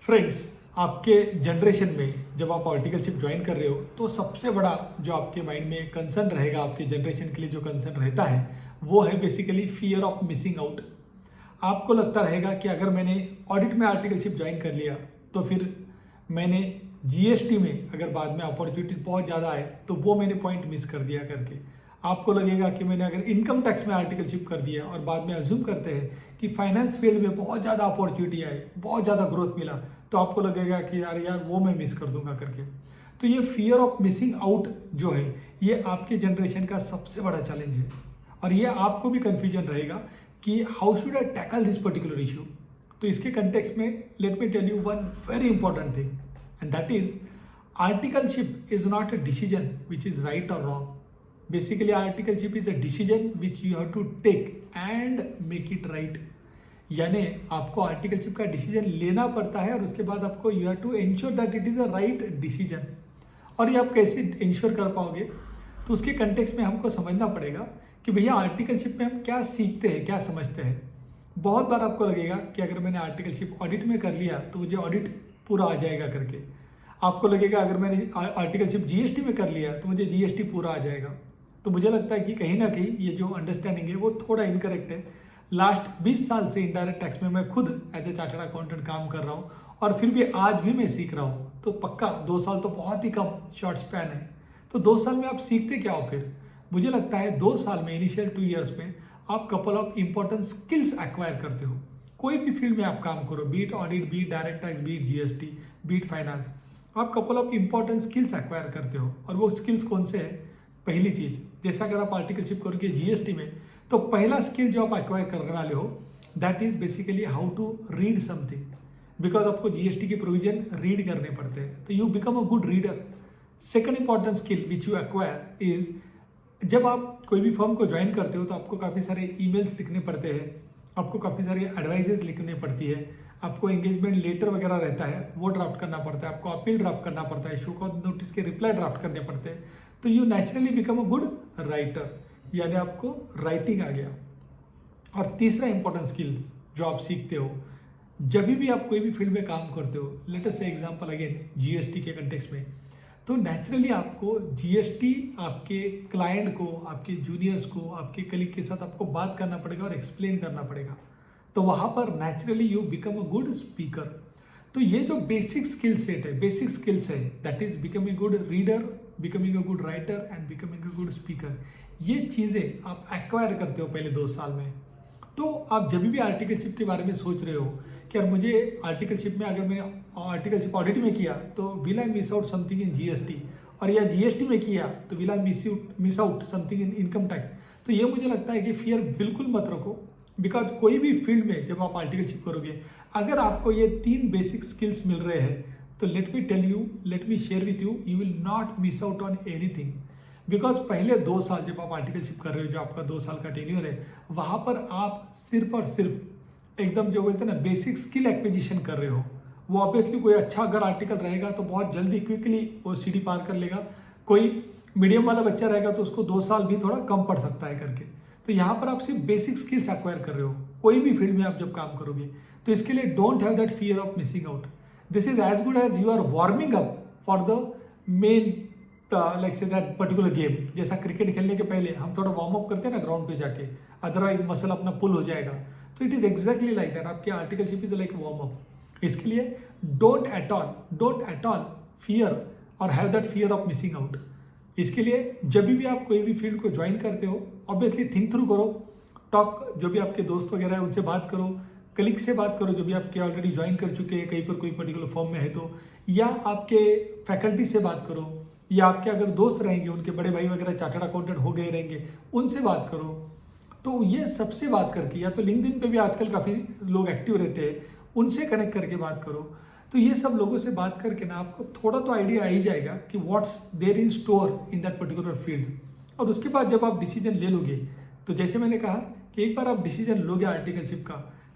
Friends, आपके generation में जब आप आर्टिकलशिप ज्वाइन कर रहे हो तो सबसे बड़ा जो आपके माइंड में कंसर्न रहेगा, आपके जनरेशन के लिए जो कंसर्न रहता है वो है basically fear of missing out. आपको लगता रहेगा कि अगर मैंने ऑडिट में आर्टिकलशिप ज्वाइन कर लिया तो फिर मैंने जीएसटी में अगर बाद में अपॉर्चुनिटी बहुत ज़्यादा आए तो वो मैंने पॉइंट मिस कर दिया करके आपको लगेगा कि मैंने अगर इनकम टैक्स में आर्टिकलशिप कर दिया और बाद में अज्यूम करते हैं कि फाइनेंस फील्ड में बहुत ज़्यादा अपॉर्चुनिटी आई, बहुत ज़्यादा ग्रोथ मिला, तो आपको लगेगा कि यार वो मैं मिस कर दूंगा करके। तो ये फियर ऑफ मिसिंग आउट जो है ये आपके जनरेशन का सबसे बड़ा चैलेंज है और ये आपको भी कन्फ्यूजन रहेगा कि how should I tackle this particular issue. तो इसके कंटेक्स्ट में let me tell you one very important thing and that is articleship is not a decision which is right और wrong. Basically, articleship is a decision which you have to take and make it right. यानी आपको articleship का decision लेना पड़ता है और उसके बाद आपको you have to ensure that it is a right decision. और ये आप कैसे इंश्योर कर पाओगे, तो उसके कंटेक्स्ट में हमको समझना पड़ेगा कि भैया आर्टिकलशिप में हम क्या सीखते हैं, क्या समझते हैं। बहुत बार आपको लगेगा कि अगर मैंने आर्टिकलशिप ऑडिट में कर लिया तो मुझे ऑडिट पूरा आ जाएगा करके। आपको लगेगा अगर मैंने आर्टिकलशिप जीएसटी में कर लिया तो मुझे जीएसटी पूरा आ जाएगा। तो मुझे लगता है कि कहीं ना कहीं ये जो अंडरस्टैंडिंग है वो थोड़ा इनकरेक्ट है। लास्ट 20 साल से इनडायरेक्ट टैक्स में मैं खुद एज ए चार्टर्ड अकाउंटेंट काम कर रहा हूँ और फिर भी आज भी मैं सीख रहा हूँ। तो पक्का 2 साल तो बहुत ही कम शॉर्ट स्पैन है। तो 2 साल में आप सीखते क्या हो फिर? मुझे लगता है 2 साल में, इनिशियल 2 ईयर्स में आप couple of important skills acquire करते हो। कोई भी फील्ड में आप काम करो, be it audit, be it direct tax, be it GST, be it finance, आप couple of important skills acquire करते हो। और वो स्किल्स कौन से हैं? पहली चीज़, जैसा अगर आप आर्टिकलशिप करोगे जीएसटी में तो पहला स्किल जो आप एक्वायर करने वाले हो that is basically how to read something, because आपको जीएसटी के प्रोविजन रीड करने पड़ते हैं। तो you become a good reader. Second important skill which you acquire is, जब आप कोई भी फर्म को ज्वाइन करते हो तो आपको काफ़ी सारे ईमेल्स लिखने पड़ते हैं, आपको काफ़ी सारे एडवाइजेस लिखने पड़ती है, आपको एंगेजमेंट लेटर वगैरह रहता है वो ड्राफ्ट करना पड़ता है, आपको अपील ड्राफ्ट करना पड़ता है, शो कॉज नोटिस के रिप्लाई ड्राफ्ट करने पड़ते हैं। तो you naturally become a good writer, यानी आपको राइटिंग आ गया। और तीसरा इंपॉर्टेंट स्किल्स जो आप सीखते हो जब भी आप कोई भी फील्ड में काम करते हो, लेट अस से एग्जांपल अगेन जीएसटी के कंटेक्स्ट में, तो नेचुरली आपको जीएसटी आपके क्लाइंट को, आपके जूनियर्स को, आपके कलीग के साथ आपको बात करना पड़ेगा और एक्सप्लेन करना पड़ेगा। तो वहाँ पर naturally you become a good speaker. तो ये जो बेसिक स्किल सेट है, बेसिक स्किल्स है, that is becoming a good reader, becoming a good writer and becoming a good speaker. ये चीज़ें आप एक्वायर करते हो पहले 2 साल में। तो आप जब भी आर्टिकलशिप के बारे में सोच रहे हो कि यार मुझे आर्टिकलशिप में, अगर मैंने आर्टिकलशिप ऑडिट में किया तो will I miss out something in GST, और या जीएसटी में किया तो will I miss out something in income tax. तो ये मुझे लगता है कि फियर बिल्कुल मत रखो, बिकॉज कोई भी फील्ड में जब आप आर्टिकलशिप करोगे अगर आपको ये 3 बेसिक स्किल्स मिल रहे हैं तो let me tell you, let me share with you, you will not miss out on anything. Because पहले 2 साल जब आप आर्टिकलशिप कर रहे हो, जो आपका 2 साल का टेन्योर है, वहाँ पर आप सिर्फ और सिर्फ एकदम जो बोलते हैं ना बेसिक स्किल एक्विजिशन कर रहे हो। वो ऑब्वियसली कोई अच्छा अगर आर्टिकल रहेगा तो बहुत जल्दी क्विकली वो सीढ़ी पार कर लेगा, कोई मीडियम वाला बच्चा रहेगा तो उसको 2 साल भी थोड़ा कम पड़ सकता है करके। तो यहाँ पर आप सिर्फ बेसिक स्किल्स एक्वायर कर रहे हो कोई भी फील्ड में आप जब काम करोगे। तो इसके लिए don't have that fear of missing out. This is as good as you are warming up for the main like say that particular game. जैसा क्रिकेट खेलने के पहले हम थोड़ा वार्म अप करते हैं ना ग्राउंड पे जाके, अदरवाइज मसल अपना पुल हो जाएगा। तो it is exactly like that, आपकी articleship is like warm up. इसके लिए डोंट एट ऑल फियर और have that fear of missing out. इसके लिए जब भी आप कोई भी फील्ड को ज्वाइन करते हो ऑब्वियसली थिंक थ्रू करो, टॉक, जो भी आपके दोस्त वगैरह है उनसे बात करो, कलीग से बात करो जो भी आपके ऑलरेडी ज्वाइन कर चुके हैं कहीं पर कोई पर्टिकुलर फॉर्म में है तो, या आपके फैकल्टी से बात करो, या आपके अगर दोस्त रहेंगे उनके बड़े भाई वगैरह चार्टर्ड अकाउंटेंट हो गए रहेंगे उनसे बात करो। तो ये सबसे बात करके, या तो लिंक्डइन पे भी आजकल काफ़ी लोग एक्टिव रहते हैं, उनसे कनेक्ट करके बात करो। तो ये सब लोगों से बात करके ना आपको थोड़ा तो आइडिया आ ही जाएगा कि what's there in store in that particular field. और उसके बाद जब आप डिसीजन ले लोगे, तो जैसे मैंने कहा कि एक बार आप डिसीजन लोगे आर्टिकलशिप का,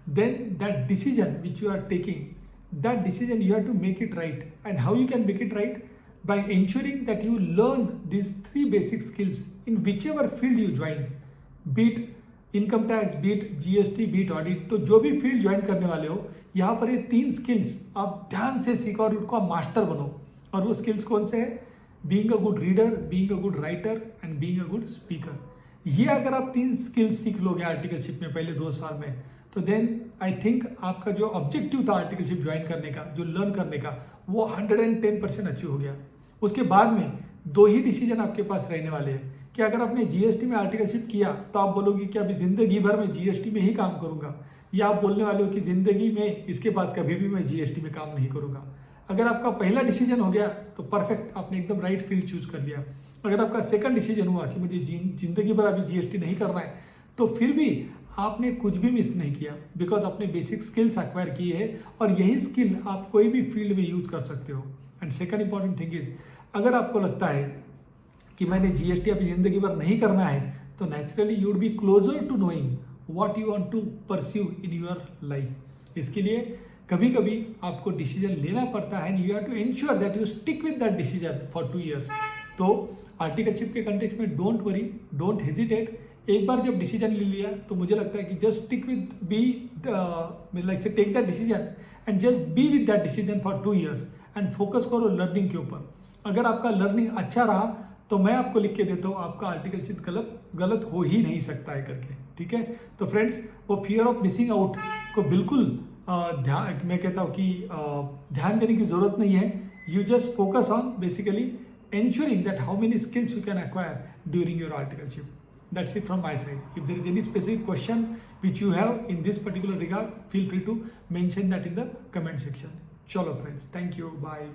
then that decision which you are taking, that decision you have to make it right. And how you can make it right? By ensuring that you learn these 3 basic skills in whichever field you join, be it income tax, be it GST, be it audit. तो जो भी field join करने वाले हो यहाँ पर ये 3 skills आप ध्यान से सीखो और उनको आप मास्टर बनो। और वो स्किल्स कौन से है? Being a good reader, being a good writer and being a good speaker. ये अगर आप 3 स्किल्स सीख लोगे आर्टिकलशिप में पहले 2 साल में, तो देन आई थिंक आपका जो ऑब्जेक्टिव था आर्टिकलशिप ज्वाइन करने का, जो लर्न करने का, वो 110% अचीव हो गया। उसके बाद में 2 ही डिसीजन आपके पास रहने वाले हैं कि अगर आपने जीएसटी में आर्टिकलशिप किया तो आप बोलोगे कि अभी ज़िंदगी भर मैं जीएसटी में ही काम करूंगा, या आप बोलने वाले हो कि ज़िंदगी में इसके बाद कभी भी मैं जीएसटी में काम नहीं करूंगा। अगर आपका पहला डिसीजन हो गया तो परफेक्ट, आपने एकदम राइट फील्ड चूज कर लिया। अगर आपका सेकंड डिसीजन हुआ कि मुझे जिंदगी भर अभी जीएसटी नहीं करना है, तो फिर भी आपने कुछ भी मिस नहीं किया, बिकॉज आपने बेसिक स्किल्स एक्वायर किए हैं और यही स्किल आप कोई भी फील्ड में यूज कर सकते हो। And second important thing is, अगर आपको लगता है कि मैंने जीएसटी अभी जिंदगी भर नहीं करना है, तो naturally you would be closer to knowing what you want to pursue in your life. इसके लिए कभी कभी आपको डिसीजन लेना पड़ता है, you have to ensure that you stick with that decision for 2 years। तो आर्टिकलशिप के कंटेक्स्ट में डोंट वरी, डोंट हेजिटेट। एक बार जब डिसीजन ले लिया तो मुझे लगता है कि just stick with like say take that decision and just be with that decision for 2 years and focus करो लर्निंग के ऊपर। अगर आपका लर्निंग अच्छा रहा तो मैं आपको लिख के देता हूँ आपका आर्टिकलशिप गलत हो ही नहीं सकता है करके, ठीक है। तो फ्रेंड्स, वो फियर ऑफ मिसिंग आउट को बिल्कुल मैं कहता हूँ कि ध्यान देने की जरूरत नहीं है। You just focus on basically ensuring that how many skills you can acquire during your articleship. That's it from my side. If there is any specific question which you have in this particular regard, feel free to mention that in the comment section. Chalo friends, thank you, bye.